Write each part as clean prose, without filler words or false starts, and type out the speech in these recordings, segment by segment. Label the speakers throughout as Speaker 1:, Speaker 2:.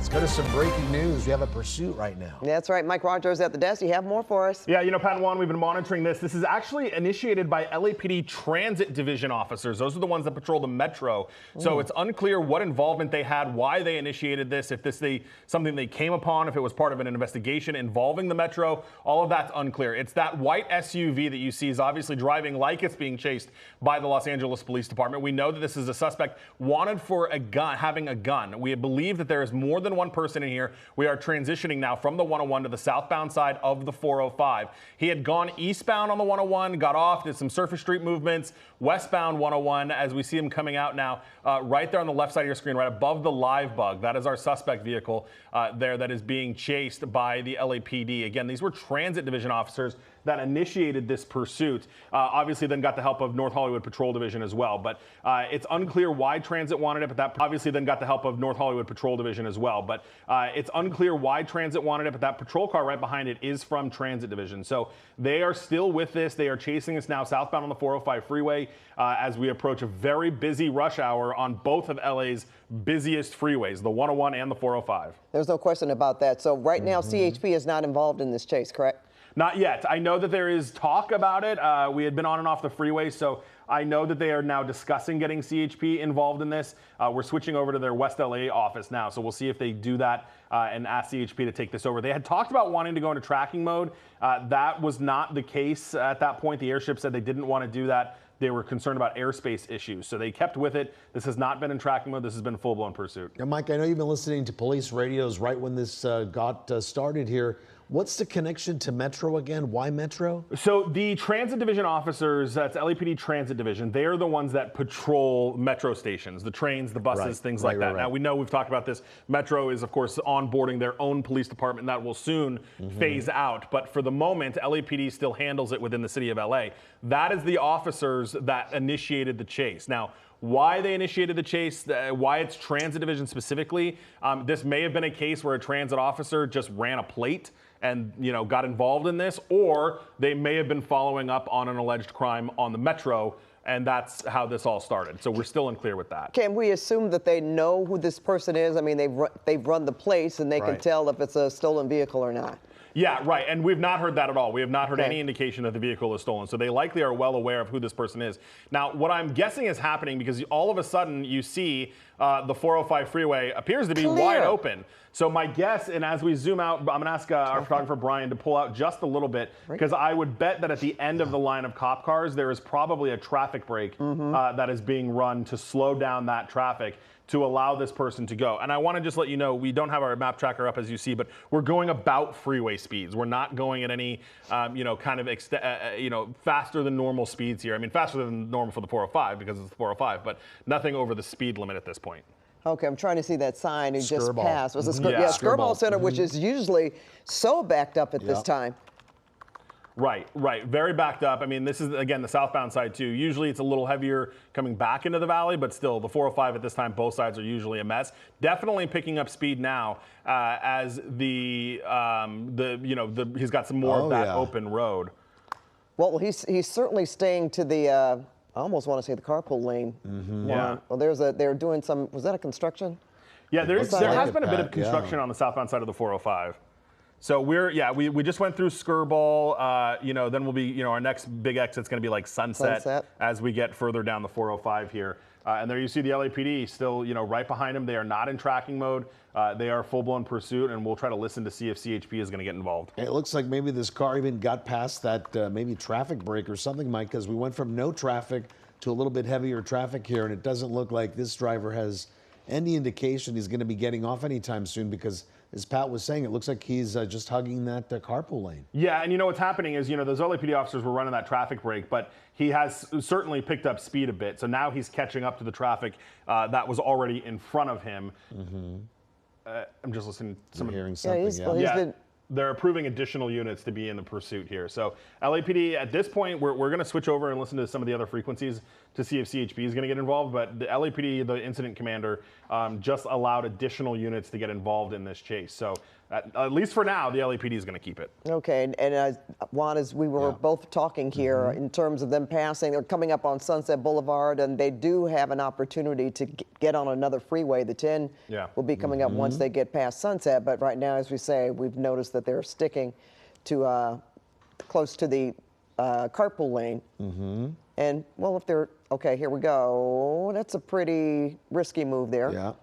Speaker 1: Let's go to some breaking news. We have a pursuit right now.
Speaker 2: That's right. Mike Rogers at the desk. You have more for us.
Speaker 3: Yeah, Pat and Juan, we've been monitoring this. This is actually initiated by LAPD Transit Division officers. Those are the ones that patrol the metro. So it's unclear what involvement they had, why they initiated this, if this something they came upon, if it was part of an investigation involving the metro. All of that's unclear. It's that white SUV that you see is obviously driving like it's being chased by the Los Angeles Police Department. We know that this is a suspect wanted for a gun, having a gun. We believe that there is more than one person in here. We are transitioning now from the 101 to the southbound side of the 405. He had gone eastbound on the 101, got off, did some Surface Street movements, westbound 101, as we see him coming out now, right there on the left side of your screen, right above the live bug. That is our suspect vehicle there that is being chased by the LAPD. Again, these were Transit Division officers that initiated this pursuit. Obviously then got the help of North Hollywood Patrol Division as well, but it's unclear why Transit wanted it, but that obviously then got the help of North Hollywood Patrol Division as well, but it's unclear why Transit wanted it, but that patrol car right behind it is from Transit Division. So they are still with this. They are chasing us now southbound on the 405 freeway as we approach a very busy rush hour on both of LA's busiest freeways, the 101 and the 405.
Speaker 2: There's no question about that. So right now, CHP is not involved in this chase, correct?
Speaker 3: Not yet. I know that there is talk about it. We had been on and off the freeway, so I know that they are now discussing getting CHP involved in this. We're switching over to their West LA office now, so we'll see if they do that and ask CHP to take this over. They had talked about wanting to go into tracking mode. That was not the case at that point. The airship said they didn't want to do that. They were concerned about airspace issues, so they kept with it. This has not been in tracking mode. This has been full-blown pursuit.
Speaker 1: Now, Mike, I know you've been listening to police radios right when this got started here. What's the connection to Metro again? Why Metro?
Speaker 3: So the Transit Division officers, that's LAPD Transit Division, they are the ones that patrol metro stations, the trains, the buses, things like that. Now, we know we've talked about this. Metro is, of course, onboarding their own police department. That will soon phase out. But for the moment, LAPD still handles it within the city of LA. That is the officers that initiated the chase. Now, why they initiated the chase, why it's Transit Division specifically, this may have been a case where a transit officer just ran a plate and got involved in this, or they may have been following up on an alleged crime on the metro, and that's how this all started. So we're still unclear with that.
Speaker 2: Can we assume that they know who this person is? I mean, they've run the place and they can tell if it's a stolen vehicle or not.
Speaker 3: Yeah, right, and we've not heard that at all. We have not heard any indication that the vehicle is stolen, so they likely are well aware of who this person is. Now, what I'm guessing is happening, because all of a sudden you see the 405 freeway appears to be wide open. So my guess, and as we zoom out, I'm going to ask our photographer Brian to pull out just a little bit, because I would bet that at the end of the line of cop cars, there is probably a traffic brake that is being run to slow down that traffic to allow this person to go. And I want to just let you know, we don't have our map tracker up as you see, but we're going about freeway speeds. We're not going at any, kind of, faster than normal speeds here. I mean, faster than normal for the 405 because it's the 405, but nothing over the speed limit at this point.
Speaker 2: Okay, I'm trying to see that sign you just passed. Was it
Speaker 3: Skirball
Speaker 2: Center, which is usually so backed up at this time.
Speaker 3: Right, very backed up. I mean, this is, again, the southbound side too. Usually it's a little heavier coming back into the valley, but still, the 405 at this time, both sides are usually a mess. Definitely picking up speed now as he's got some more of that open road.
Speaker 2: Well, he's certainly staying to the, I almost want to say the carpool lane.
Speaker 3: Yeah.
Speaker 2: Well, they're doing some, was that a construction?
Speaker 3: Yeah, there has been a bit of construction on the southbound side of the 405. So we just went through Skirball, then we'll be, our next big exit's going to be like Sunset as we get further down the 405 here. And there you see the LAPD still, right behind them. They are not in tracking mode. They are full-blown pursuit, and we'll try to listen to see if CHP is going to get involved.
Speaker 1: It looks like maybe this car even got past that maybe traffic break or something, Mike, because we went from no traffic to a little bit heavier traffic here, and it doesn't look like this driver has any indication he's going to be getting off anytime soon, because as Pat was saying, it looks like he's just hugging that carpool lane.
Speaker 3: Yeah, and what's happening is, those LAPD officers were running that traffic break, but he has certainly picked up speed a bit. So now he's catching up to the traffic that was already in front of him. I'm just listening to some
Speaker 1: hearing something.
Speaker 3: They're approving additional units to be in the pursuit here. So LAPD, at this point, we're going to switch over and listen to some of the other frequencies to see if CHP is going to get involved. But the LAPD, the incident commander, just allowed additional units to get involved in this chase. So at least for now, the LAPD is going to keep it.
Speaker 2: Okay, and Juan, as we were both talking here, in terms of them passing, they're coming up on Sunset Boulevard, and they do have an opportunity to get on another freeway. The 10 will be coming up once they get past Sunset, but right now, as we say, we've noticed that they're sticking to close to the carpool lane. And, well, if they're, okay, here we go. That's a pretty risky move there.
Speaker 1: Yeah.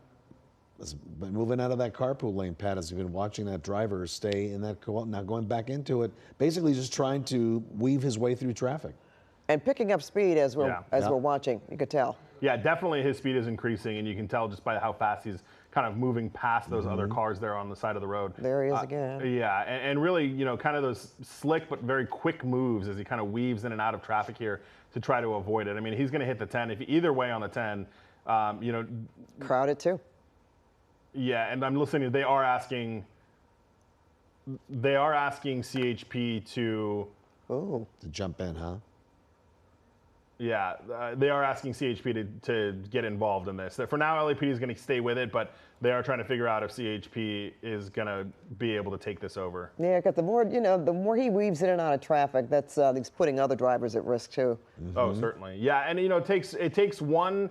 Speaker 1: But moving out of that carpool lane, Pat, has been watching that driver stay in that, now going back into it, basically just trying to weave his way through traffic.
Speaker 2: And picking up speed as we're watching, you could tell.
Speaker 3: Yeah, definitely his speed is increasing, and you can tell just by how fast he's kind of moving past those other cars there on the side of the road.
Speaker 2: There he is again.
Speaker 3: Yeah, and really, you know, kind of those slick but very quick moves as he kind of weaves in and out of traffic here to try to avoid it. I mean, he's going to hit the 10. If either way on the 10, you know.
Speaker 2: Crowded too.
Speaker 3: Yeah, and I'm listening. They are asking CHP to
Speaker 1: jump in, huh?
Speaker 3: Yeah, they are asking CHP to get involved in this. For now, LAPD is going to stay with it, but they are trying to figure out if CHP is going to be able to take this over.
Speaker 2: Yeah, because the more he weaves in and out of traffic, that's he's putting other drivers at risk too.
Speaker 3: Oh, certainly. Yeah, and you know, it takes one.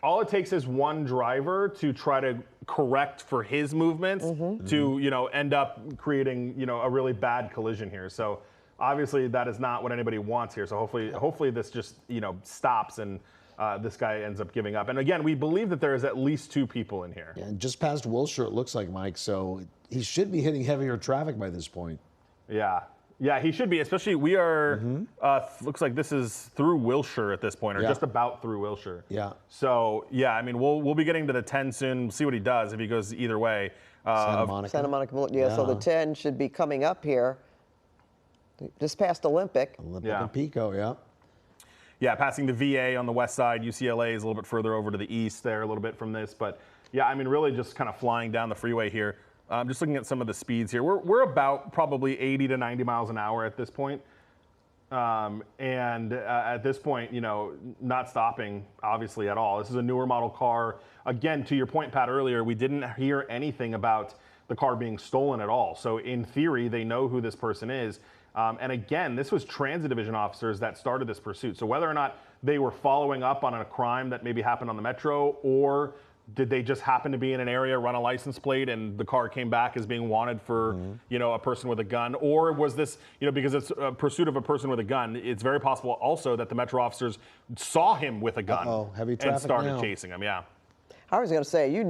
Speaker 3: All it takes is one driver to try to correct for his movements to, you know, end up creating, you know, a really bad collision here. So obviously that is not what anybody wants here. So hopefully this just, you know, stops and this guy ends up giving up. And again, we believe that there is at least 2 people in here.
Speaker 1: Yeah, and just past Wilshire, it looks like, Mike. So he should be hitting heavier traffic by this point.
Speaker 3: Yeah. Yeah, he should be, especially we are, looks like this is through Wilshire at this point, or just about through Wilshire.
Speaker 1: Yeah.
Speaker 3: So, yeah, I mean, we'll be getting to the 10 soon. We'll see what he does if he goes either way.
Speaker 1: Santa Monica.
Speaker 2: Yeah, so the 10 should be coming up here, just past Olympic.
Speaker 1: And Pico, yeah.
Speaker 3: Yeah, passing the VA on the west side. UCLA is a little bit further over to the east there a little bit from this. But, yeah, I mean, really just kind of flying down the freeway here. Just looking at some of the speeds here. We're about probably 80 to 90 miles an hour at this point. And at this point, you know, not stopping, obviously, at all. This is a newer model car. Again, to your point, Pat, earlier, we didn't hear anything about the car being stolen at all. So in theory, they know who this person is. And again, this was transit division officers that started this pursuit. So whether or not they were following up on a crime that maybe happened on the Metro, or did they just happen to be in an area, run a license plate, and the car came back as being wanted for, you know, a person with a gun? Or was this, you know, because it's a pursuit of a person with a gun, it's very possible also that the Metro officers saw him with a gun and started chasing him. Yeah.
Speaker 2: I was going to say,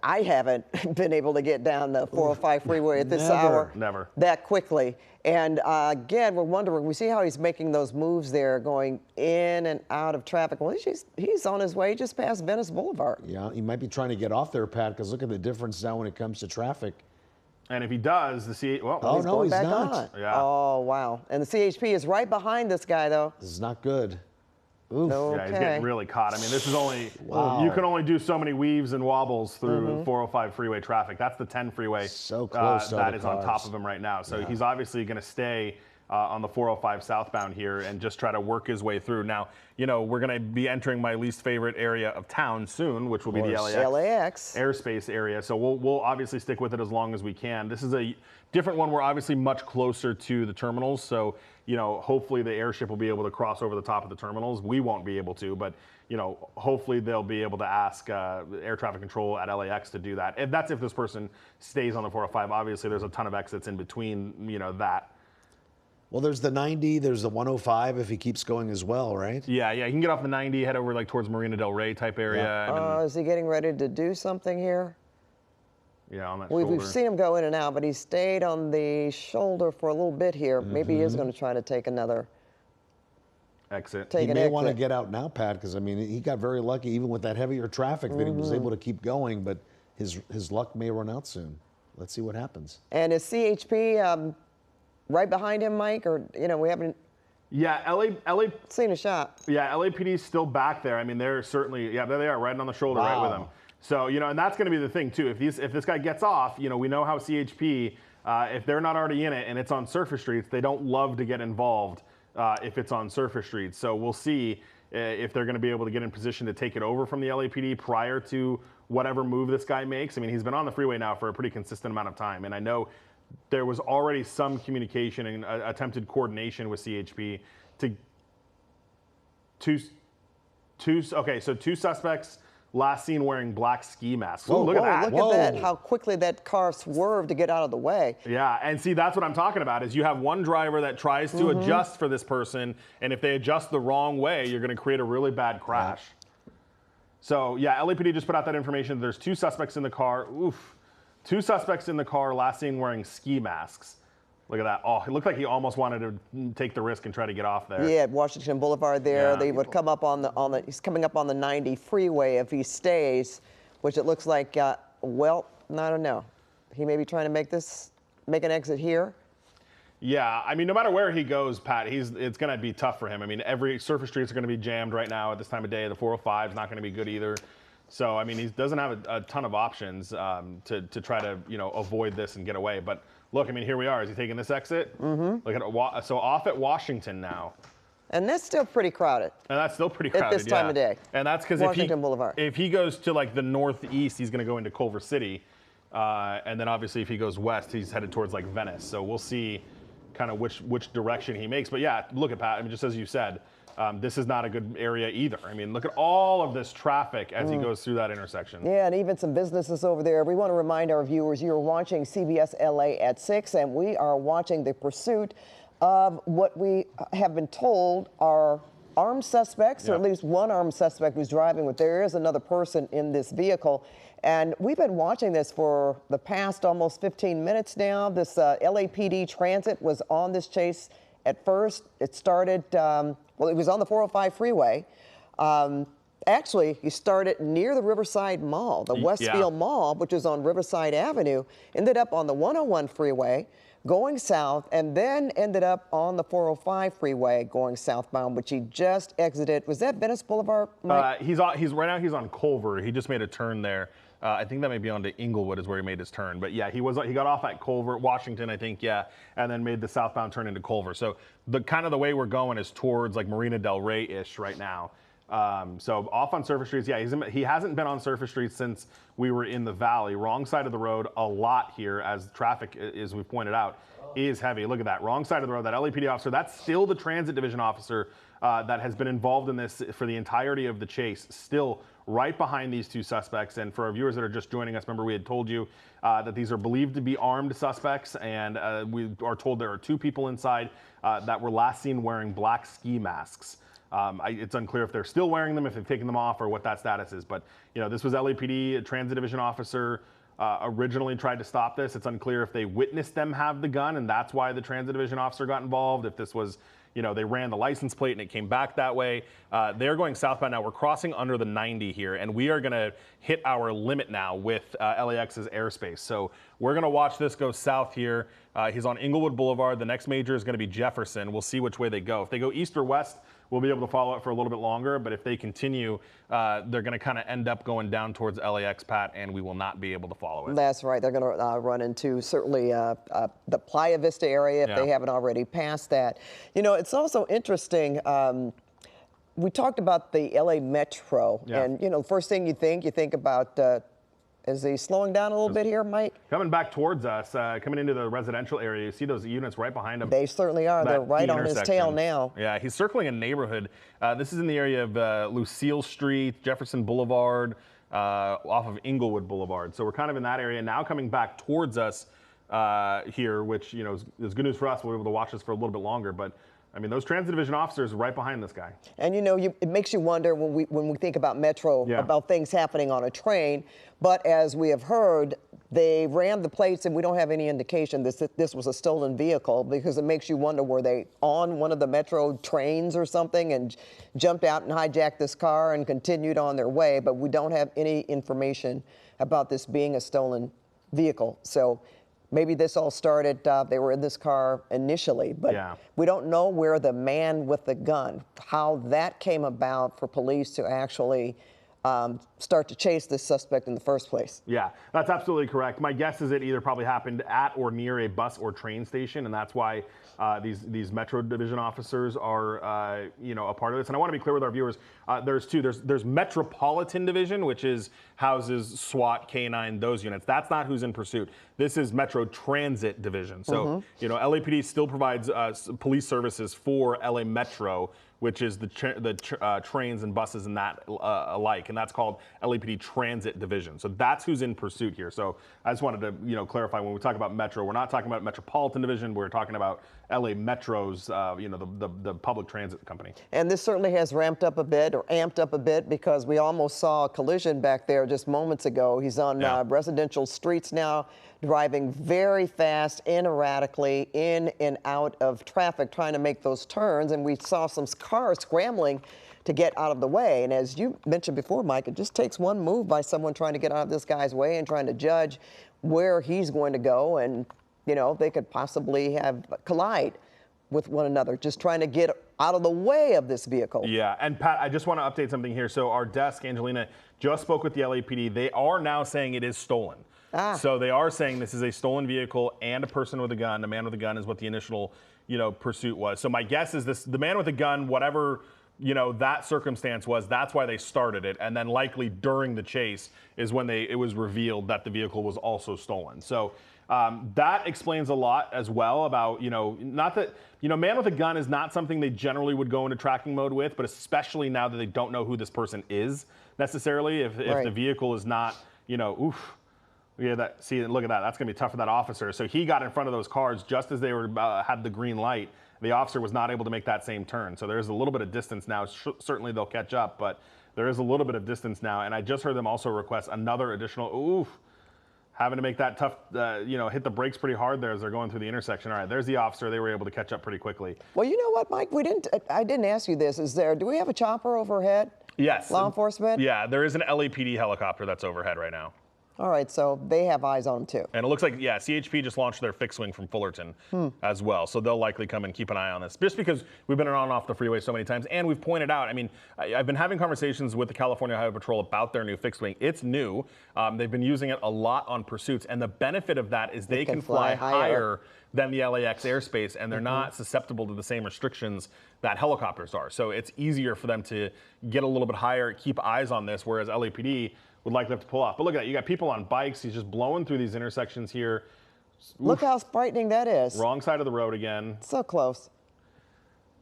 Speaker 2: I haven't been able to get down the 405 freeway at this hour.
Speaker 3: Never.
Speaker 2: That quickly. And again, we're wondering, we see how he's making those moves there, going in and out of traffic. Well, he's on his way just past Venice Boulevard.
Speaker 1: Yeah, he might be trying to get off there, Pat, because look at the difference now when it comes to traffic.
Speaker 3: And if he does,
Speaker 2: he's going back on.
Speaker 3: Yeah.
Speaker 2: Oh, wow. And the CHP is right behind this guy, though.
Speaker 1: This is not good.
Speaker 2: Oof.
Speaker 3: Okay. Yeah, he's getting really caught. I mean, this is only, you can only do so many weaves and wobbles through 405 freeway traffic. That's the 10 freeway
Speaker 1: so close
Speaker 3: that is on top of him right now. So he's obviously going to stay on the 405 southbound here and just try to work his way through. Now, you know, we're going to be entering my least favorite area of town soon, which will be the LAX airspace area. So we'll obviously stick with it as long as we can. This is a different one. We're obviously much closer to the terminals. So, you know, hopefully the airship will be able to cross over the top of the terminals. We won't be able to, but, you know, hopefully they'll be able to ask air traffic control at LAX to do that. And that's if this person stays on the 405. Obviously, there's a ton of exits in between, you know, that.
Speaker 1: Well, there's the 90, there's the 105 if he keeps going as well, right?
Speaker 3: Yeah, you can get off the 90, head over like towards Marina Del Rey type area.
Speaker 1: Yeah.
Speaker 2: Is he getting ready to do something here?
Speaker 3: Yeah, on that shoulder.
Speaker 2: We've seen him go in and out, but he stayed on the shoulder for a little bit here. Maybe he is going to try to take another
Speaker 3: exit.
Speaker 1: He may want to get out now, Pat, because, I mean, he got very lucky even with that heavier traffic that he was able to keep going, but his luck may run out soon. Let's see what happens.
Speaker 2: And is CHP right behind him, Mike? Or, you know, we haven't seen a shot.
Speaker 3: Yeah, LAPD's still back there. I mean, they're certainly, there they are, right on the shoulder, right with him. So, you know, and that's going to be the thing, too. If this guy gets off, you know, we know how CHP, if they're not already in it and it's on surface streets, they don't love to get involved if it's on surface streets. So we'll see if they're going to be able to get in position to take it over from the LAPD prior to whatever move this guy makes. I mean, he's been on the freeway now for a pretty consistent amount of time, and I know there was already some communication and attempted coordination with CHP to two suspects last seen wearing black ski masks. Ooh, look at that.
Speaker 2: Look at that, how quickly that car swerved to get out of the way.
Speaker 3: Yeah, and see, that's what I'm talking about, is you have one driver that tries to adjust for this person, and if they adjust the wrong way, you're going to create a really bad crash. So, yeah, LAPD just put out that information. There's 2 suspects in the car. Oof. 2 suspects in the car last seen wearing ski masks. Look at that. Oh, it looked like he almost wanted to take the risk and try to get off there.
Speaker 2: Yeah, Washington Boulevard there. Yeah. They would come up on the he's coming up on the 90 freeway if he stays, which it looks like, well, I don't know. He may be trying to make an exit here.
Speaker 3: Yeah, I mean, no matter where he goes, Pat, it's going to be tough for him. I mean, every surface streets are going to be jammed right now at this time of day. The 405 is not going to be good either. So, I mean, he doesn't have a ton of options to try to, avoid this and get away. But look, I mean, here we are. Is he taking this exit? Mm-hmm. Look at so off at Washington now.
Speaker 2: And that's still pretty crowded.
Speaker 3: And that's still pretty crowded,
Speaker 2: at this time of day.
Speaker 3: And that's because if he goes to like the northeast, he's going to go into Culver City. And then obviously if he goes west, he's headed towards like Venice. So we'll see kind of which direction he makes. But yeah, look at Pat. I mean, just as you said, this is not a good area either. I mean, look at all of this traffic as he goes through that intersection.
Speaker 2: Yeah, and even some businesses over there. We want to remind our viewers you're watching CBS LA at 6, and we are watching the pursuit of what we have been told are armed suspects, or at least one armed suspect who's driving, but there is another person in this vehicle. And we've been watching this for the past almost 15 minutes now. This LAPD transit was on this chase at first. It started, well, it was on the 405 freeway. Actually, he started near the Riverside Mall, the Westfield Mall, which is on Riverside Avenue, ended up on the 101 freeway going south, and then ended up on the 405 freeway going southbound, which he just exited. Was that Venice Boulevard, Mike?
Speaker 3: He's right now he's on Culver. He just made a turn there. I think that may be onto Inglewood is where he made his turn. But yeah, he got off at Culver, Washington, I think, and then made the southbound turn into Culver. So the kind of the way we're going is towards like Marina Del Rey-ish right now. So off on surface streets, he hasn't been on surface streets since we were in the valley. Wrong side of the road a lot here, as traffic, as we pointed out, is heavy. Look at that, wrong side of the road. That LAPD officer, that's still the transit division officer that has been involved in this for the entirety of the chase, still right behind these 2 suspects. And for our viewers that are just joining us, remember we had told you that these are believed to be armed suspects, and we are told there are 2 people inside that were last seen wearing black ski masks. It's unclear if they're still wearing them, if they've taken them off, or what that status is. But this was LAPD, a transit division officer originally tried to stop this. It's unclear if they witnessed them have the gun, and that's why the transit division officer got involved. If this was, they ran the license plate and it came back that way. They're going southbound now. We're crossing under the 90 here, and we are going to hit our limit now with LAX's airspace. So we're going to watch this go south here. He's on Inglewood Boulevard. The next major is going to be Jefferson. We'll see which way they go. If they go east or west, we'll be able to follow it for a little bit longer. But if they continue, they're going to kind of end up going down towards LAX, Pat, and we will not be able to follow it.
Speaker 2: That's right. They're going to run into certainly the Playa Vista area if they haven't already passed that. It's also interesting. We talked about the LA Metro, and first thing you think about. Is he slowing down a little bit here, Mike?
Speaker 3: Coming back towards us, coming into the residential area. You see those units right behind him.
Speaker 2: They certainly are. They're right on his tail now.
Speaker 3: Yeah, he's circling a neighborhood. This is in the area of Lucille Street, Jefferson Boulevard, off of Inglewood Boulevard. So we're kind of in that area now, coming back towards us here, which is good news for us. We'll be able to watch this for a little bit longer, but. I mean, those transit division officers are right behind this guy.
Speaker 2: And it makes you wonder when we think about Metro about things happening on a train. But as we have heard, they ran the plates, and we don't have any indication that this was a stolen vehicle, because it makes you wonder, were they on one of the Metro trains or something and jumped out and hijacked this car and continued on their way? But we don't have any information about this being a stolen vehicle. So. Maybe this all started, they were in this car initially, but we don't know where the man with the gun, how that came about for police to actually start to chase this suspect in the first place.
Speaker 3: Yeah, that's absolutely correct. My guess is it either probably happened at or near a bus or train station, and that's why these Metro Division officers are, a part of this. And I want to be clear with our viewers. There's two. There's Metropolitan Division, which houses SWAT, K9, those units. That's not who's in pursuit. This is Metro Transit Division. So, LAPD still provides police services for LA Metro, which is the trains and buses and that alike, and that's called LAPD Transit Division. So that's who's in pursuit here. So I just wanted to clarify, when we talk about Metro, we're not talking about Metropolitan Division. We're talking about LA Metro's, the public transit company.
Speaker 2: And this certainly has ramped up a bit, or amped up a bit, because we almost saw a collision back there just moments ago. He's on residential streets now, driving very fast and erratically in and out of traffic, trying to make those turns. And we saw some cars scrambling to get out of the way. And as you mentioned before, Mike, it just takes one move by someone trying to get out of this guy's way and trying to judge where he's going to go. And, they could possibly have collide with one another, just trying to get out of the way of this vehicle.
Speaker 3: Yeah, and Pat, I just want to update something here. So our desk, Angelina, just spoke with the LAPD. They are now saying it is stolen. So they are saying this is a stolen vehicle and a person with a gun. A man with a gun is what the initial, pursuit was. So my guess is the man with a gun, whatever, that circumstance was, that's why they started it. And then likely during the chase is when it was revealed that the vehicle was also stolen. So that explains a lot as well about, not that, man with a gun is not something they generally would go into tracking mode with, but especially now that they don't know who this person is necessarily. If the vehicle is not, yeah, look at that. That's going to be tough for that officer. So he got in front of those cars just as they were had the green light. The officer was not able to make that same turn. So there's a little bit of distance now. Certainly they'll catch up, but there is a little bit of distance now. And I just heard them also request another additional, having to make that tough, hit the brakes pretty hard there as they're going through the intersection. All right, there's the officer. They were able to catch up pretty quickly.
Speaker 2: Well, you know what, Mike? I didn't ask you this. Do we have a chopper overhead?
Speaker 3: Yes.
Speaker 2: Law enforcement?
Speaker 3: Yeah, there is an LAPD helicopter that's overhead right now.
Speaker 2: All right, so they have eyes on them too.
Speaker 3: And it looks like, CHP just launched their fixed wing from Fullerton as well. So they'll likely come and keep an eye on this, just because we've been on and off the freeway so many times. And we've pointed out, I've been having conversations with the California Highway Patrol about their new fixed wing. It's new. They've been using it a lot on pursuits. And the benefit of that is they can fly higher than the LAX airspace, and they're not susceptible to the same restrictions that helicopters are. So it's easier for them to get a little bit higher, keep eyes on this, whereas LAPD would likely have to pull off. But look at that. You got people on bikes. He's just blowing through these intersections here.
Speaker 2: Look how frightening that is.
Speaker 3: Wrong side of the road again.
Speaker 2: So close.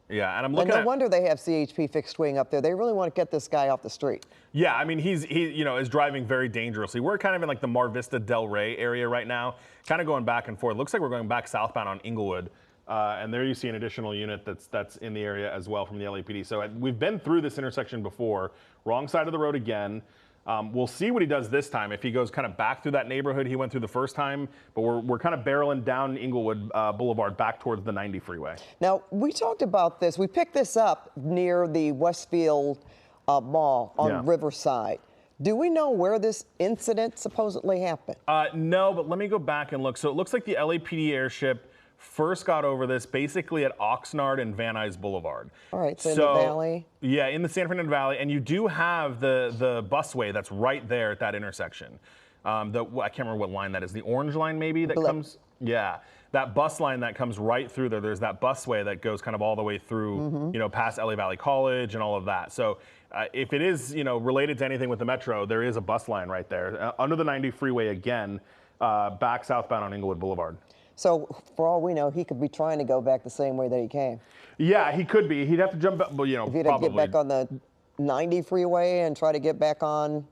Speaker 3: Yeah, and I'm looking
Speaker 2: at... no wonder they have CHP fixed wing up there. They really want to get this guy off the street.
Speaker 3: Yeah, he is driving very dangerously. We're kind of in like the Mar Vista Del Rey area right now, kind of going back and forth. Looks like we're going back southbound on Inglewood. And there you see an additional unit that's in the area as well from the LAPD. So we've been through this intersection before. Wrong side of the road again. We'll see what he does this time. If he goes kind of back through that neighborhood he went through the first time, but we're kind of barreling down Inglewood Boulevard back towards the 90 freeway.
Speaker 2: Now, we talked about this. We picked this up near the Westfield Mall on Riverside. Do we know where this incident supposedly happened?
Speaker 3: No, but let me go back and look. So it looks like the LAPD airship first got over this basically at Oxnard and Van Nuys Boulevard.
Speaker 2: All right, so in the valley?
Speaker 3: Yeah, in the San Fernando Valley. And you do have the busway that's right there at that intersection. I can't remember what line that is. The orange line maybe that comes? Yeah, that bus line that comes right through there. There's that busway that goes kind of all the way through, past LA Valley College and all of that. So if it is, related to anything with the Metro, there is a bus line right there. Under the 90 freeway again, back southbound on Inglewood Boulevard.
Speaker 2: So, for all we know, he could be trying to go back the same way that he came.
Speaker 3: Yeah, he could be. He'd have to jump back,
Speaker 2: if he'd have to get back on the 90 freeway and try to get back on.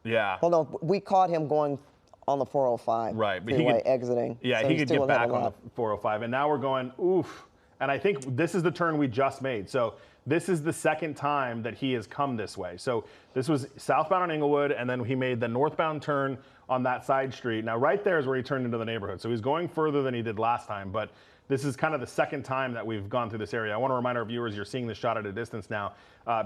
Speaker 3: Yeah.
Speaker 2: Well, no, we caught him going on the 405
Speaker 3: right, but
Speaker 2: freeway, exiting.
Speaker 3: Yeah, so he could get back on the 405. And now we're going, oof. And I think this is the turn we just made. So this is the second time that he has come this way. So this was southbound on Inglewood, and then he made the northbound turn on that side street. Now, right there is where he turned into the neighborhood. So he's going further than he did last time, but this is kind of the second time that we've gone through this area. I want to remind our viewers you're seeing this shot at a distance now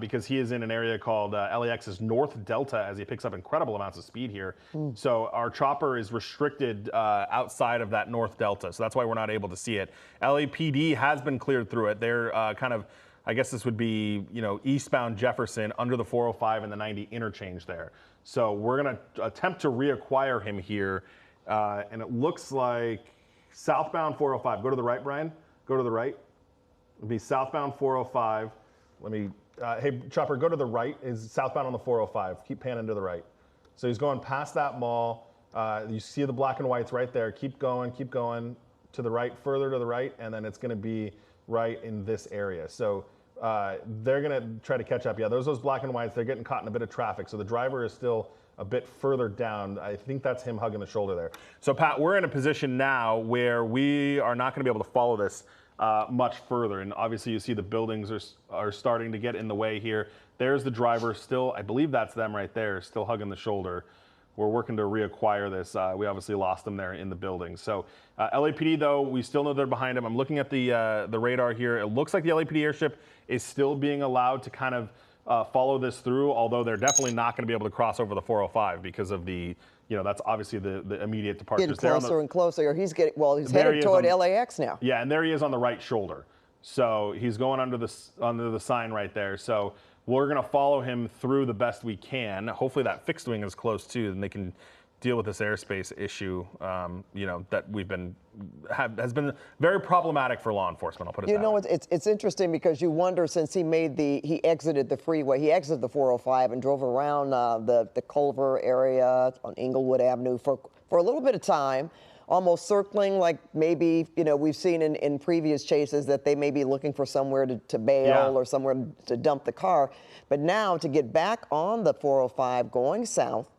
Speaker 3: because he is in an area called LAX's North Delta as he picks up incredible amounts of speed here. So our chopper is restricted outside of that North Delta. So that's why we're not able to see it. LAPD has been cleared through it. They're kind of I guess this would be, eastbound Jefferson under the 405 and the 90 interchange there. So we're going to attempt to reacquire him here. And it looks like southbound 405. Go to the right, Brian. Go to the right. It'll be southbound 405. Let me, hey, Chopper, go to the right. Is southbound on the 405. Keep panning to the right. So he's going past that mall. You see the black and whites right there. Keep going to the right, further to the right, and then it's going to be right in this area. So they're going to try to catch up. Yeah, those black and whites, they're getting caught in a bit of traffic. So the driver is still a bit further down. I think that's him hugging the shoulder there. So Pat, we're in a position now where we are not going to be able to follow this much further. And obviously you see the buildings are starting to get in the way here. There's the driver still, I believe that's them right there, still hugging the shoulder. We're working to reacquire this. We obviously lost them there in the building. So LAPD, though, we still know they're behind them. I'm looking at the radar here. It looks like the LAPD airship is still being allowed to kind of follow this through, although they're definitely not going to be able to cross over the 405 because of the, that's obviously the immediate departure.
Speaker 2: Getting closer and closer. He's headed toward LAX now.
Speaker 3: Yeah, and there he is on the right shoulder. So he's going under the sign right there. So we're going to follow him through the best we can. Hopefully that fixed wing is close too, and they can deal with this airspace issue, that has been very problematic for law enforcement. I'll put it that way.
Speaker 2: It's interesting because you wonder, since he exited the freeway, he exited the 405 and drove around the Culver area on Inglewood Avenue for a little bit of time, almost circling, like maybe, we've seen in previous chases that they may be looking for somewhere to bail or somewhere to dump the car. But now to get back on the 405 going south,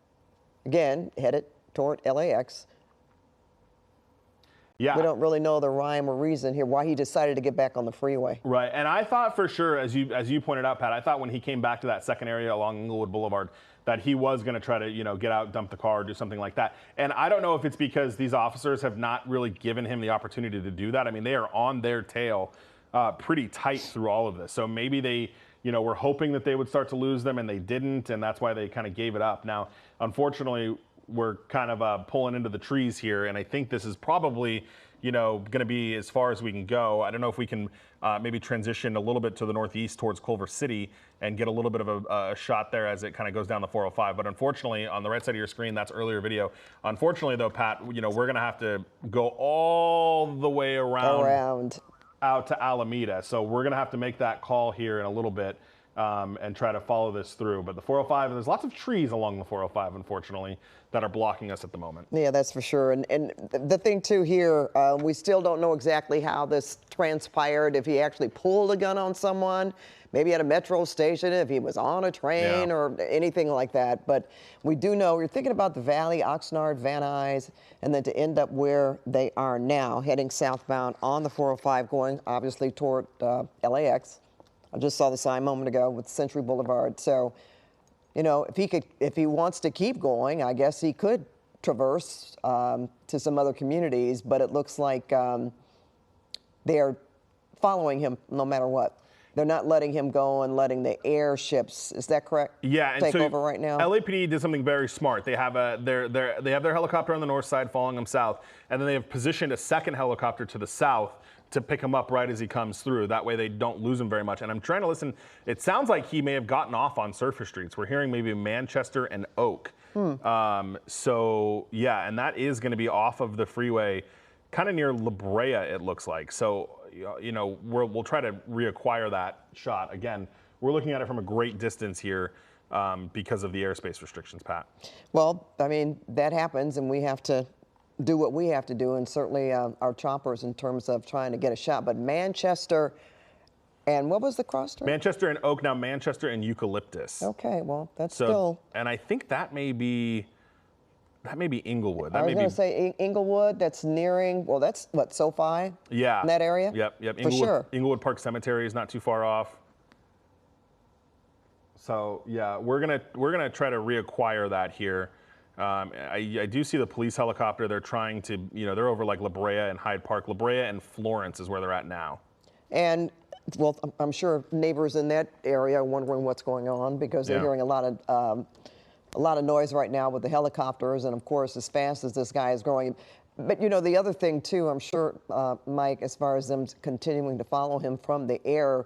Speaker 2: again, headed toward LAX.
Speaker 3: Yeah.
Speaker 2: We don't really know the rhyme or reason here why he decided to get back on the freeway.
Speaker 3: Right, and I thought for sure, as you pointed out, Pat, I thought when he came back to that second area along Inglewood Boulevard that he was going to try to, get out, dump the car, do something like that. And I don't know if it's because these officers have not really given him the opportunity to do that. I mean, they are on their tail pretty tight through all of this. So maybe they, were hoping that they would start to lose them and they didn't, and that's why they kind of gave it up. Now, unfortunately, we're kind of pulling into the trees here, and I think this is probably, going to be as far as we can go. I don't know if we can maybe transition a little bit to the northeast towards Culver City and get a little bit of a shot there as it kind of goes down the 405. But unfortunately, on the right side of your screen, that's earlier video. Unfortunately, though, Pat, we're going to have to go all the way around out to Alameda. So we're going to have to make that call here in a little bit. And try to follow this through. But the 405, there's lots of trees along the 405, unfortunately, that are blocking us at the moment.
Speaker 2: Yeah, that's for sure. And the thing, too, here, we still don't know exactly how this transpired, if he actually pulled a gun on someone, maybe at a metro station, if he was on a train or anything like that. But we do know, you're thinking about the Valley, Oxnard, Van Nuys, and then to end up where they are now, heading southbound on the 405, going obviously toward LAX. I just saw the sign a moment ago with Century Boulevard. So, if he wants to keep going, I guess he could traverse to some other communities, but it looks like they're following him no matter what. They're not letting him go and letting the airships, is that correct?
Speaker 3: Yeah, and
Speaker 2: take
Speaker 3: so
Speaker 2: over right now.
Speaker 3: LAPD did something very smart. They have they have their helicopter on the north side following him south, and then they have positioned a second helicopter to the south to pick him up right as he comes through. That way they don't lose him very much. And I'm trying to listen. It sounds like he may have gotten off on surface streets. We're hearing maybe Manchester and Oak. So yeah, and that is going to be off of the freeway, kind of near La Brea, it looks like. So we'll try to reacquire that shot. Again, we're looking at it from a great distance here because of the airspace restrictions, Pat.
Speaker 2: Well, I mean, that happens, and we have to do what we have to do, and certainly our choppers in terms of trying to get a shot. But Manchester, and what was the cross street?
Speaker 3: Manchester and Oak, now Manchester and Eucalyptus.
Speaker 2: Okay, well, that's still.
Speaker 3: And I think that may be Inglewood.
Speaker 2: I was going to say Inglewood, that's nearing, well, that's what, SoFi?
Speaker 3: Yeah.
Speaker 2: In that area?
Speaker 3: Yep.
Speaker 2: For sure.
Speaker 3: Inglewood Park Cemetery is not too far off. So yeah, we're gonna try to reacquire that here. I do see the police helicopter. They're trying to, they're over like La Brea and Hyde Park. La Brea and Florence is where they're at now.
Speaker 2: And, well, I'm sure neighbors in that area are wondering what's going on because they're hearing a lot of noise right now with the helicopters, and of course, as fast as this guy is growing. But the other thing too, I'm sure, Mike, as far as them continuing to follow him from the air,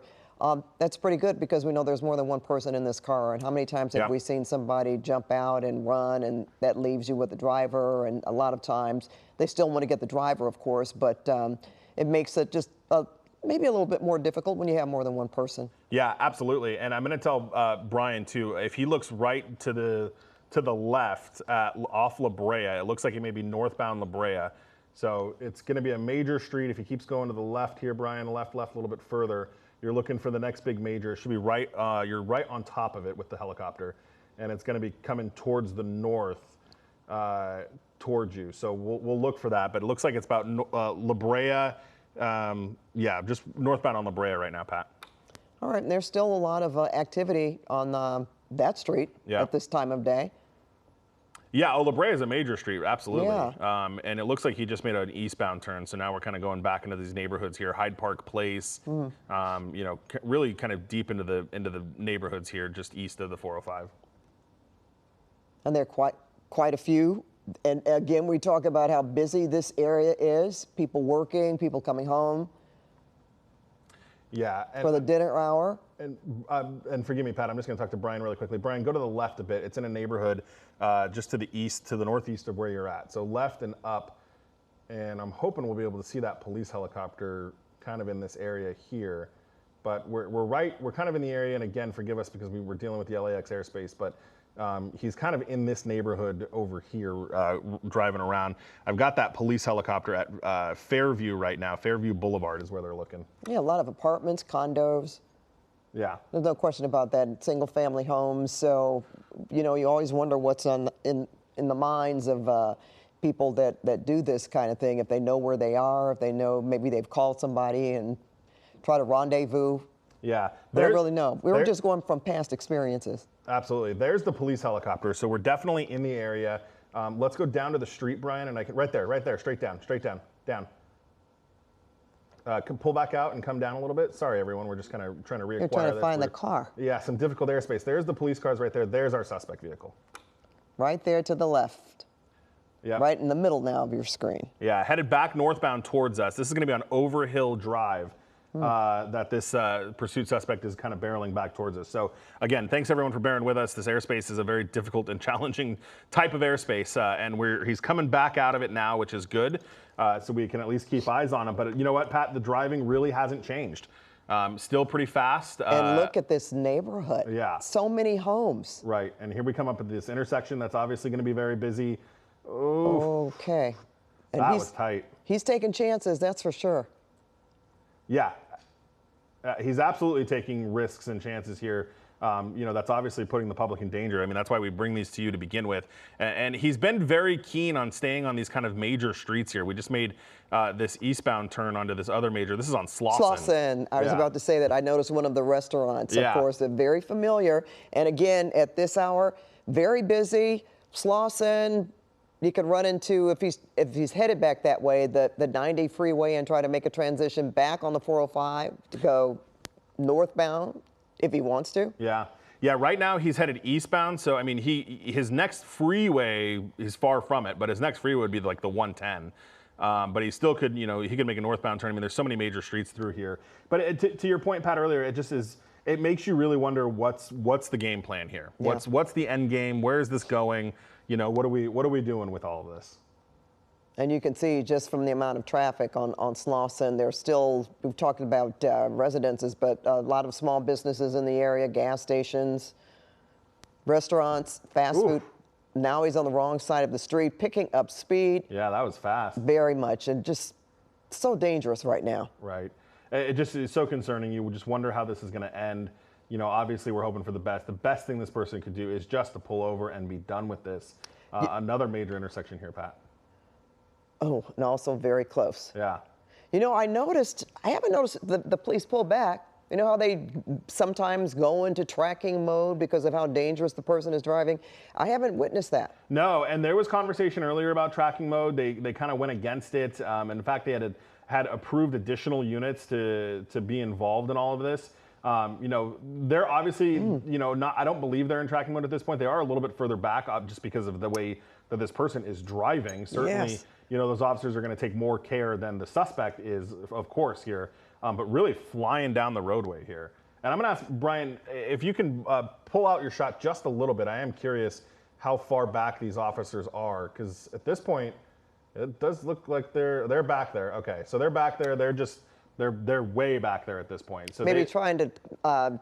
Speaker 2: That's pretty good because we know there's more than one person in this car. And how many times have we seen somebody jump out and run, and that leaves you with the driver? And a lot of times they still want to get the driver, of course, but it makes it just maybe a little bit more difficult when you have more than one person.
Speaker 3: Yeah, absolutely. And I'm going to tell Brian too, if he looks right to the left off La Brea, it looks like he may be northbound La Brea. So it's going to be a major street. If he keeps going to the left here, Brian, left a little bit further, you're looking for the next big major. It should be right, you're right on top of it with the helicopter. And it's going to be coming towards the north, towards you. So we'll look for that. But it looks like it's about La Brea. Yeah, just northbound on La Brea right now, Pat.
Speaker 2: All right, and there's still a lot of activity on that street at this time of day.
Speaker 3: Yeah, La Brea is a major street, absolutely.
Speaker 2: Yeah.
Speaker 3: And it looks like he just made an eastbound turn, so now we're kind of going back into these neighborhoods here, Hyde Park Place. You know, really kind of deep into the neighborhoods here, just east of the 405.
Speaker 2: And there are quite a few. And again, we talk about how busy this area is. People working, people coming home.
Speaker 3: Yeah.
Speaker 2: For the dinner hour.
Speaker 3: And forgive me, Pat, I'm just going to talk to Brian really quickly. Brian, go to the left a bit. It's in a neighborhood just to the east, to the northeast of where you're at. So left and up. And I'm hoping we'll be able to see that police helicopter kind of in this area here. But we're kind of in the area. And again, forgive us because we were dealing with the LAX airspace. But he's kind of in this neighborhood over here driving around. I've got that police helicopter at Fairview right now. Fairview Boulevard is where they're looking. Yeah,
Speaker 2: a lot of apartments, condos.
Speaker 3: Yeah.
Speaker 2: There's no question about that. Single family homes. So, you know, you always wonder what's in the minds of people that do this kind of thing. If they know where they are, if they know maybe they've called somebody and try to rendezvous.
Speaker 3: Yeah.
Speaker 2: I don't really know. We were just going from past experiences.
Speaker 3: Absolutely. There's the police helicopter. So we're definitely in the area. Let's go down to the street, Brian, and I can, right there, straight down. Pull back out and come down a little bit. Sorry, everyone. We're just kind of trying to reacquire.
Speaker 2: You're trying to find the car.
Speaker 3: Yeah, some difficult airspace. There's the police cars right there. There's our suspect vehicle.
Speaker 2: Right there to the left.
Speaker 3: Yeah.
Speaker 2: Right in the middle now of your screen.
Speaker 3: Yeah, headed back northbound towards us. This is going to be on Overhill Drive. That this pursuit suspect is kind of barreling back towards us. So again, thanks everyone for bearing with us. This airspace is a very difficult and challenging type of airspace, and he's coming back out of it now, which is good. So we can at least keep eyes on him. But you know what, Pat? The driving really hasn't changed. Still pretty fast.
Speaker 2: And look at this neighborhood.
Speaker 3: Yeah.
Speaker 2: So many homes.
Speaker 3: Right, and here we come up at this intersection that's obviously going to be very busy.
Speaker 2: Oof. Okay. And
Speaker 3: that was tight.
Speaker 2: He's taking chances, that's for sure.
Speaker 3: Yeah, he's absolutely taking risks and chances here. You know, that's obviously putting the public in danger. I mean, that's why we bring these to you to begin with. And he's been very keen on staying on these kind of major streets here. We just made this eastbound turn onto this other major. This is on Slauson.
Speaker 2: Slauson. I was about to say that. I noticed one of the restaurants, of course, they're very familiar. And again, at this hour, very busy. Slauson. You could run into, if he's headed back that way, the 90 freeway and try to make a transition back on the 405 to go northbound if he wants to.
Speaker 3: Yeah. Yeah, right now he's headed eastbound. So, I mean, his next freeway is far from it, but his next freeway would be like the 110. But he still could, you know, he could make a northbound turn. I mean, there's so many major streets through here. But to your point, Pat, earlier, it just is, it makes you really wonder what's the game plan here? What's the end game? Where is this going? You know, what are we doing with all of this?
Speaker 2: And you can see just from the amount of traffic on Slauson, there's still, we've talked about residences, but a lot of small businesses in the area, gas stations, restaurants, fast food. Now he's on the wrong side of the street, picking up speed.
Speaker 3: Yeah, that was fast.
Speaker 2: Very much, and just so dangerous right now.
Speaker 3: Right. It just is so concerning. You would just wonder how this is going to end. You know, obviously we're hoping for the best. The best thing this person could do is just to pull over and be done with this. Another major intersection here, Pat.
Speaker 2: Oh, and also very close.
Speaker 3: Yeah.
Speaker 2: You know, I haven't noticed the police pull back. You know how they sometimes go into tracking mode because of how dangerous the person is driving? I haven't witnessed that.
Speaker 3: No, and there was conversation earlier about tracking mode. They kind of went against it. In fact, they had approved additional units to be involved in all of this. You know, they're obviously, you know, I don't believe they're in tracking mode at this point. They are a little bit further back just because of the way that this person is driving. Certainly, you know, those officers are going to take more care than the suspect is, of course, here. But really flying down the roadway here. And I'm going to ask Brian, if you can pull out your shot just a little bit. I am curious how far back these officers are, because at this point, it does look like they're back there. Okay, so they're back there. They're way back there at this point. So
Speaker 2: maybe trying to,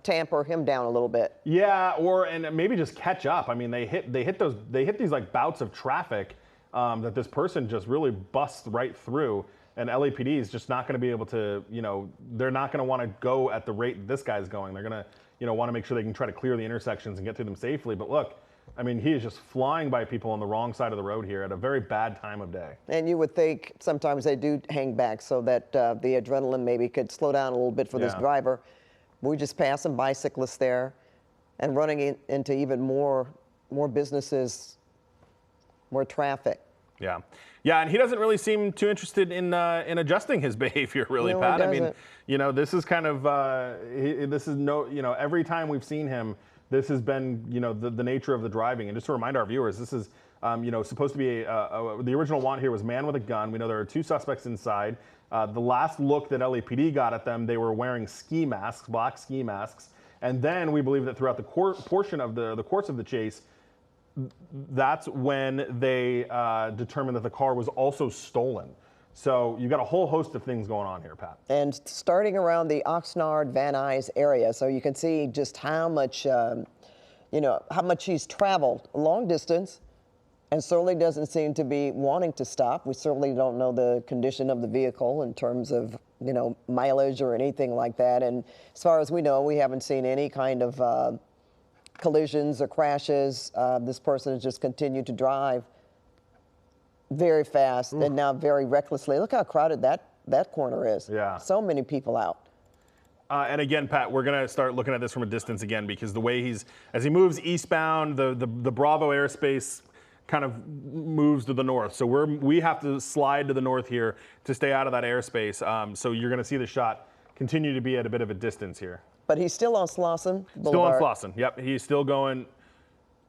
Speaker 2: tamper him down a little bit.
Speaker 3: Yeah, and maybe just catch up. I mean, they hit these like bouts of traffic that this person just really busts right through. And LAPD is just not going to be able to, they're not going to want to go at the rate this guy's going. They're going to, want to make sure they can try to clear the intersections and get through them safely. But look, I mean, he is just flying by people on the wrong side of the road here at a very bad time of day.
Speaker 2: And you would think sometimes they do hang back so that the adrenaline maybe could slow down a little bit for this driver. We just passed some bicyclists there and running into even more businesses, more traffic.
Speaker 3: Yeah. Yeah, and he doesn't really seem too interested in adjusting his behavior, really,
Speaker 2: No,
Speaker 3: Pat.
Speaker 2: he
Speaker 3: I mean,
Speaker 2: doesn't.
Speaker 3: this is kind of this is every time we've seen him, this has been the nature of the driving. And just to remind our viewers, this is supposed to be the original want here was man with a gun. We know there are 2 suspects inside. The last look that LAPD got at them, they were wearing ski masks, black ski masks. And then we believe that throughout the portion of the course of the chase, that's when they determined that the car was also stolen. So you've got a whole host of things going on here, Pat.
Speaker 2: And starting around the Oxnard, Van Nuys area, so you can see just how much, how much he's traveled a long distance, and certainly doesn't seem to be wanting to stop. We certainly don't know the condition of the vehicle in terms of, mileage or anything like that. And as far as we know, we haven't seen any kind of collisions or crashes. This person has just continued to drive very fast and now very recklessly. Look how crowded that corner is.
Speaker 3: Yeah.
Speaker 2: So many people out.
Speaker 3: And again, Pat, we're going to start looking at this from a distance again, because the way as he moves eastbound, the Bravo airspace kind of moves to the north. So we have to slide to the north here to stay out of that airspace. So you're going to see the shot continue to be at a bit of a distance here.
Speaker 2: But he's still on Slauson Boulevard.
Speaker 3: Still on Slauson. Yep, he's still going.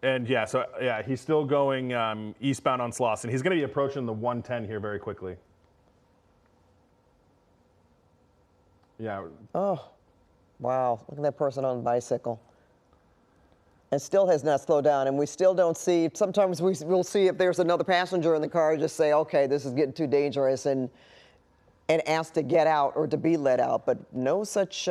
Speaker 3: And he's still going eastbound on Slauson. He's going to be approaching the 110 here very quickly. Yeah.
Speaker 2: Oh, wow. Look at that person on a bicycle. And still has not slowed down. And we still don't see, sometimes we'll see if there's another passenger in the car, just say, okay, this is getting too dangerous, and ask to get out or to be let out. But no such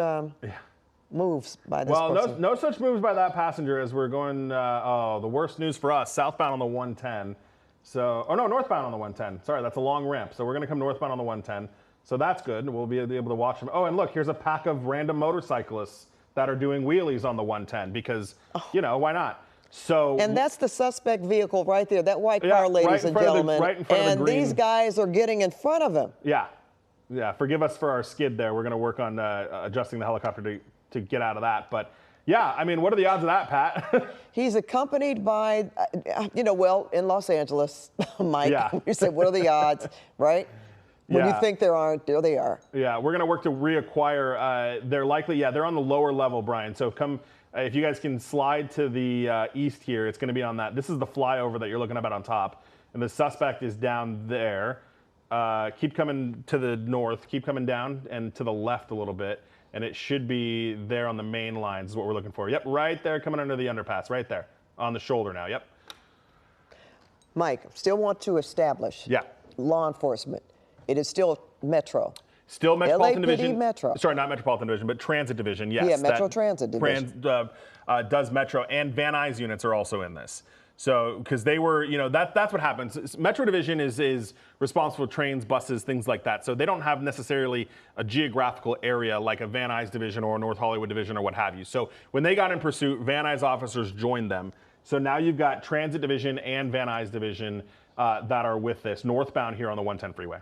Speaker 2: moves by this person.
Speaker 3: Well, no such moves by that passenger as we're going, the worst news for us, southbound on the 110. So, northbound on the 110. Sorry, that's a long ramp. So we're going to come northbound on the 110. So that's good. We'll be able to watch them. Oh, and look, here's a pack of random motorcyclists that are doing wheelies on the 110 because, why not? So,
Speaker 2: and that's the suspect vehicle right there, that white car, ladies and gentlemen.
Speaker 3: Right in front of the green.
Speaker 2: And these guys are getting in front of him.
Speaker 3: Yeah, forgive us for our skid there. We're going to work on adjusting the helicopter to get out of that. But yeah, I mean, what are the odds of that, Pat?
Speaker 2: He's accompanied by, in Los Angeles, Mike, you said, what are the odds, right? When you think there aren't, there they are.
Speaker 3: Yeah, we're going to work to reacquire. They're likely, they're on the lower level, Brian. So if you guys can slide to the east here, it's going to be on that. This is the flyover that you're looking at on top. And the suspect is down there. Keep coming to the north, keep coming down and to the left a little bit. And it should be there on the main lines is what we're looking for. Yep, right there, coming under the underpass, right there. On the shoulder now, yep.
Speaker 2: Mike, still want to establish law enforcement. It is still Metro.
Speaker 3: Still Metropolitan
Speaker 2: LAPD
Speaker 3: Division.
Speaker 2: Metro.
Speaker 3: Sorry, not Metropolitan Division, but Transit Division, yes.
Speaker 2: Yeah, Metro Transit Division.
Speaker 3: Does Metro, and Van Nuys units are also in this. So, because they were, that's what happens. Metro Division is responsible for trains, buses, things like that. So they don't have necessarily a geographical area like a Van Nuys Division or a North Hollywood Division or what have you. So when they got in pursuit, Van Nuys officers joined them. So now you've got Transit Division and Van Nuys Division that are with this, northbound here on the 110 freeway.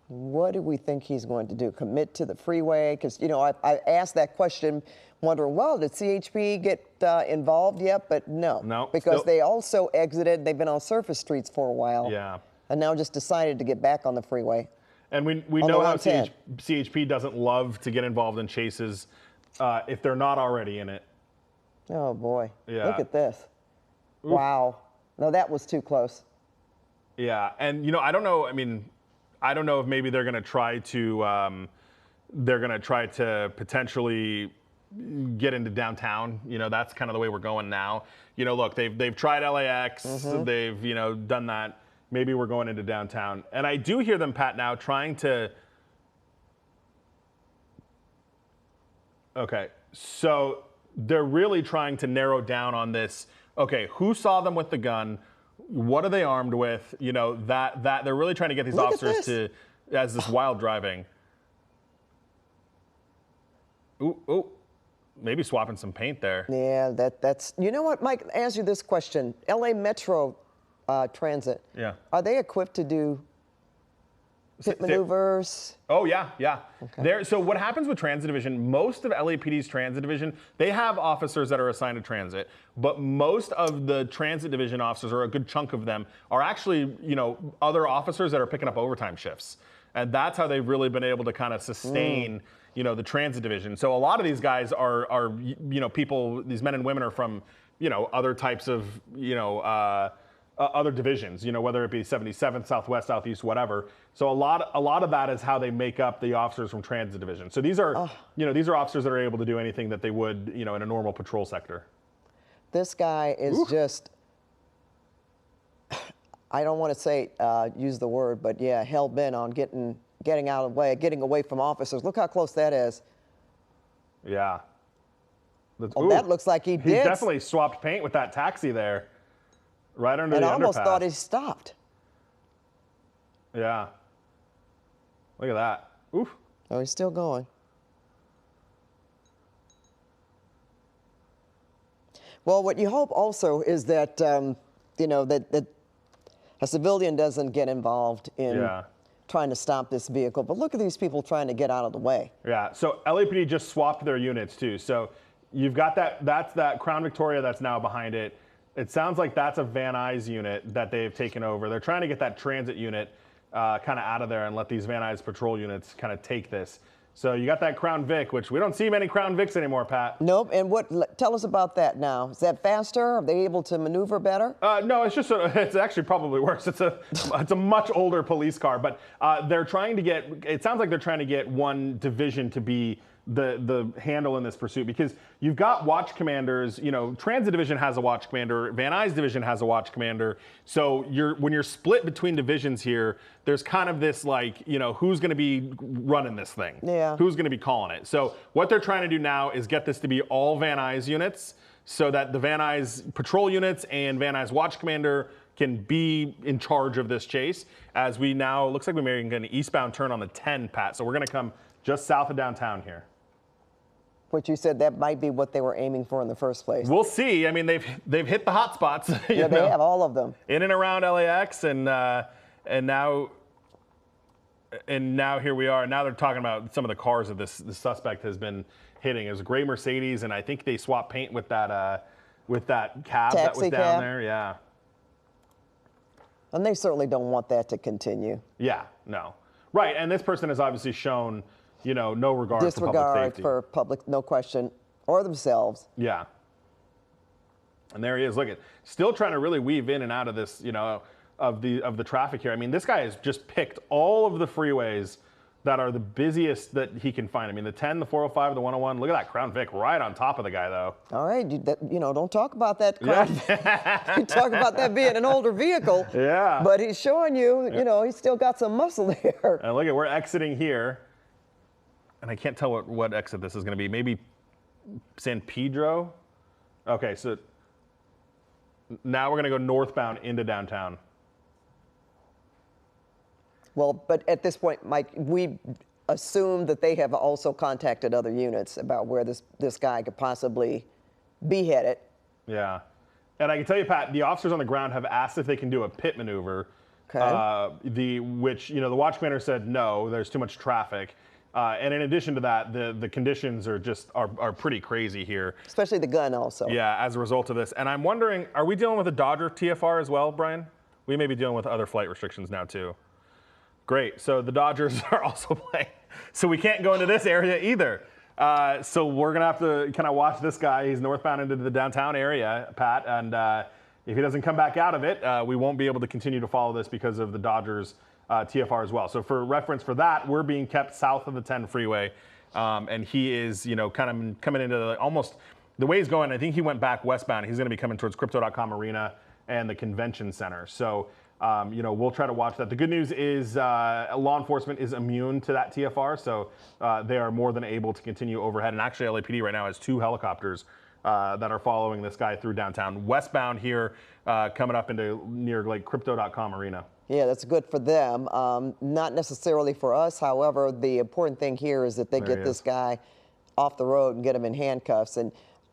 Speaker 2: What do we think he's going to do? Commit to the freeway? Because, I asked that question wondering, well, did CHP get involved yet? But no.
Speaker 3: No.
Speaker 2: Because they also exited. They've been on surface streets for a while.
Speaker 3: Yeah.
Speaker 2: And now just decided to get back on the freeway.
Speaker 3: And we know how CHP doesn't love to get involved in chases if they're not already in it.
Speaker 2: Oh, boy.
Speaker 3: Yeah.
Speaker 2: Look at this.
Speaker 3: Oof.
Speaker 2: Wow. No, that was too close.
Speaker 3: Yeah. And, I don't know. I mean, I don't know if maybe they're going to try to they're going to try to potentially get into downtown. You know, that's kind of the way we're going now. You know, look, they've tried LAX, they've, you know, done that. Maybe we're going into downtown. And I do hear them, Pat, now trying to. Okay, so they're really trying to narrow down on this. Okay, who saw them with the gun? What are they armed with? You know, that they're really trying to get these officers to, as this wild driving. Ooh, maybe swapping some paint there.
Speaker 2: Yeah, that's. You know what, Mike? Ask you this question: LA Metro Transit.
Speaker 3: Yeah.
Speaker 2: Are they equipped to do pit maneuvers?
Speaker 3: Oh yeah. Okay. So what happens with Transit Division? Most of LAPD's Transit Division, they have officers that are assigned to transit, but most of the Transit Division officers, or a good chunk of them, are actually, you know, other officers that are picking up overtime shifts, and that's how they've really been able to kind of sustain. You know, the Transit Division. So a lot of these guys are you know, people, these men and women are from, you know, other types of, you know, other divisions, you know, whether it be 77th, Southwest, Southeast, whatever. So a lot of that is how they make up the officers from Transit Division. So these are, you know, these are officers that are able to do anything that they would, you know, in a normal patrol sector.
Speaker 2: This guy is just, I don't want to say, use the word, but yeah, hell-bent on getting out of the way, getting away from officers. Look how close that is.
Speaker 3: Yeah.
Speaker 2: That looks like he did.
Speaker 3: He definitely swapped paint with that taxi there, right under the underpass.
Speaker 2: And I almost thought he stopped.
Speaker 3: Yeah. Look at that. Oof.
Speaker 2: Oh, he's still going. Well, what you hope also is that, you know, that a civilian doesn't get involved in trying to stop this vehicle. But look at these people trying to get out of the way. Yeah,
Speaker 3: so LAPD just swapped their units too. So you've got that's that Crown Victoria that's now behind it. It sounds like that's a Van Nuys unit that they've taken over. They're trying to get that transit unit kind of out of there and let these Van Nuys patrol units kind of take this. So you got that Crown Vic, which we don't see many Crown Vics anymore, Pat.
Speaker 2: Nope. And tell us about that now. Is that faster? Are they able to maneuver better?
Speaker 3: No, it's just it's actually probably worse. It's a much older police car, but they're trying to get. It sounds like they're trying to get one division to be the handle in this pursuit, because you've got watch commanders. You know, Transit Division has a watch commander. Van Nuys Division has a watch commander. So when you're split between divisions here, there's kind of this, like, you know, who's going to be running this thing? Yeah. Who's going to be calling it? So what they're trying to do now is get this to be all Van Nuys units, so that the Van Nuys patrol units and Van Nuys watch commander can be in charge of this chase. As we now, looks like we may get an eastbound turn on the 10, Pat. So we're going to come just south of downtown here.
Speaker 2: Which you said that might be what they were aiming for in the first place.
Speaker 3: We'll see. I mean, they've hit the hot spots.
Speaker 2: Yeah, they have all of them.
Speaker 3: In and around LAX, and now here we are. Now they're talking about some of the cars that the suspect has been hitting. It was a gray Mercedes, and I think they swapped paint with that cab that was down there. Yeah.
Speaker 2: And they certainly don't want that to continue.
Speaker 3: Yeah. No. Right. And this person has obviously shown, you know, no regard for public safety.
Speaker 2: Disregard for public, no question, or themselves.
Speaker 3: Yeah. And there he is. Look at, still trying to really weave in and out of this, you know, of the traffic here. I mean, this guy has just picked all of the freeways that are the busiest that he can find. I mean, the 10, the 405, the 101. Look at that Crown Vic right on top of the guy, though.
Speaker 2: All right, you know, don't talk about that Crown Vic. You talk about that being an older vehicle.
Speaker 3: Yeah.
Speaker 2: But he's showing you, you know, he's still got some muscle there.
Speaker 3: And look at, we're exiting here. And I can't tell what exit this is going to be. Maybe San Pedro? Okay, so now we're going to go northbound into downtown.
Speaker 2: Well, but at this point, Mike, we assume that they have also contacted other units about where this guy could possibly be headed.
Speaker 3: Yeah. And I can tell you, Pat, the officers on the ground have asked if they can do a pit maneuver. Okay. Which, you know, the watch commander said no, there's too much traffic. And in addition to that, the conditions are just are pretty crazy here.
Speaker 2: Especially the gun also.
Speaker 3: Yeah, as a result of this. And I'm wondering, are we dealing with a Dodger TFR as well, Brian? We may be dealing with other flight restrictions now too. Great, so the Dodgers are also playing. So we can't go into this area either. So we're gonna have to kind of watch this guy. He's northbound into the downtown area, Pat, and if he doesn't come back out of it, we won't be able to continue to follow this because of the Dodgers TFR as well. So for reference for that, we're being kept south of the 10 freeway, and he is, kind of coming into almost the way he's going. I think he went back westbound. He's going to be coming towards Crypto.com Arena and the convention center. So, we'll try to watch that. The good news is law enforcement is immune to that TFR, so they are more than able to continue overhead. And actually, LAPD right now has 2 helicopters that are following this guy through downtown. Westbound here, coming up into near like Crypto.com Arena.
Speaker 2: Yeah, that's good for them. Not necessarily for us. However, the important thing here is that they get this guy off the road and get him in handcuffs. And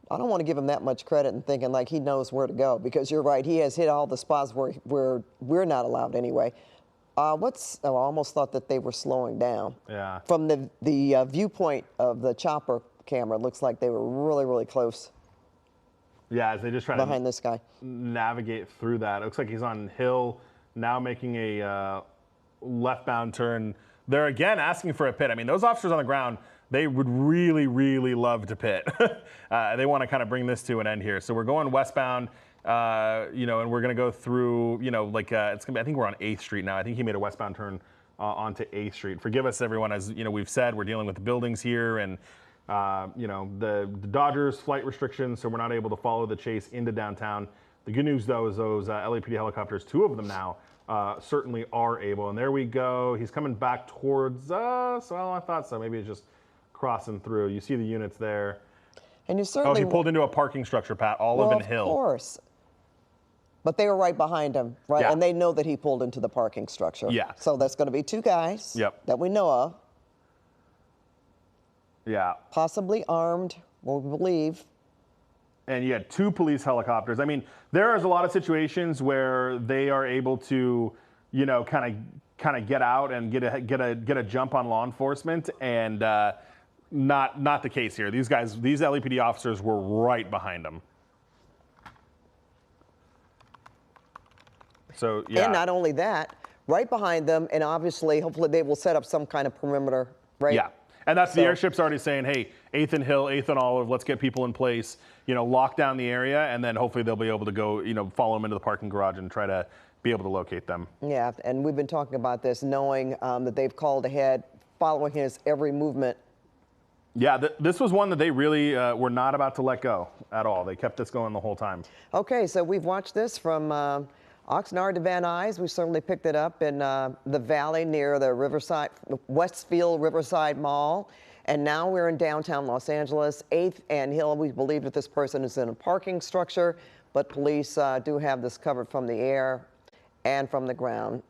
Speaker 2: I don't want to give him that much credit and thinking like he knows where to go, because you're right. He has hit all the spots where we're not allowed anyway. I almost thought that they were slowing down.
Speaker 3: Yeah.
Speaker 2: From the viewpoint of the chopper camera, it looks like they were really, really close.
Speaker 3: Yeah, as they just try
Speaker 2: behind
Speaker 3: to
Speaker 2: this guy
Speaker 3: navigate through that. It looks like he's on Hill now, making a left-bound turn. They're again asking for a pit. I mean, those officers on the ground, they would really, really love to pit. They want to kind of bring this to an end here. So we're going westbound, and we're going to go through, it's gonna be, I think we're on 8th Street now. I think he made a westbound turn onto 8th Street. Forgive us, everyone. As we've said, we're dealing with the buildings here and the Dodgers flight restrictions, so we're not able to follow the chase into downtown. The good news, though, is those LAPD helicopters, 2 of them now, certainly are able. And there we go. He's coming back towards us. Well, I thought so. Maybe it's just crossing through. You see the units there.
Speaker 2: And you certainly...
Speaker 3: Oh, he pulled into a parking structure, Pat. Olive and Hill.
Speaker 2: Of course. But they were right behind him, right?
Speaker 3: Yeah.
Speaker 2: And they know that he pulled into the parking structure.
Speaker 3: Yeah.
Speaker 2: So that's going to be 2 guys that we know of.
Speaker 3: Yeah.
Speaker 2: Possibly armed, we believe.
Speaker 3: And you had 2 police helicopters. I mean, there is a lot of situations where they are able to, kind of get out and get a jump on law enforcement, and not the case here. These LAPD officers were right behind them. So yeah.
Speaker 2: And not only that, right behind them, and obviously, hopefully, they will set up some kind of perimeter, right?
Speaker 3: Yeah. And that's the airship's already saying, hey, 8th and Hill, 8th and Olive, let's get people in place, lock down the area, and then hopefully they'll be able to go, follow them into the parking garage and try to be able to locate them. Yeah,
Speaker 2: and we've been talking about this, knowing that they've called ahead, following his every movement.
Speaker 3: Yeah, this was one that they really were not about to let go at all. They kept this going the whole time.
Speaker 2: Okay, so we've watched this from Oxnard to Van Nuys. We certainly picked it up in the valley near the Westfield Riverside Mall. And now we're in downtown Los Angeles, 8th and Hill. We believe that this person is in a parking structure, but police do have this covered from the air and from the ground.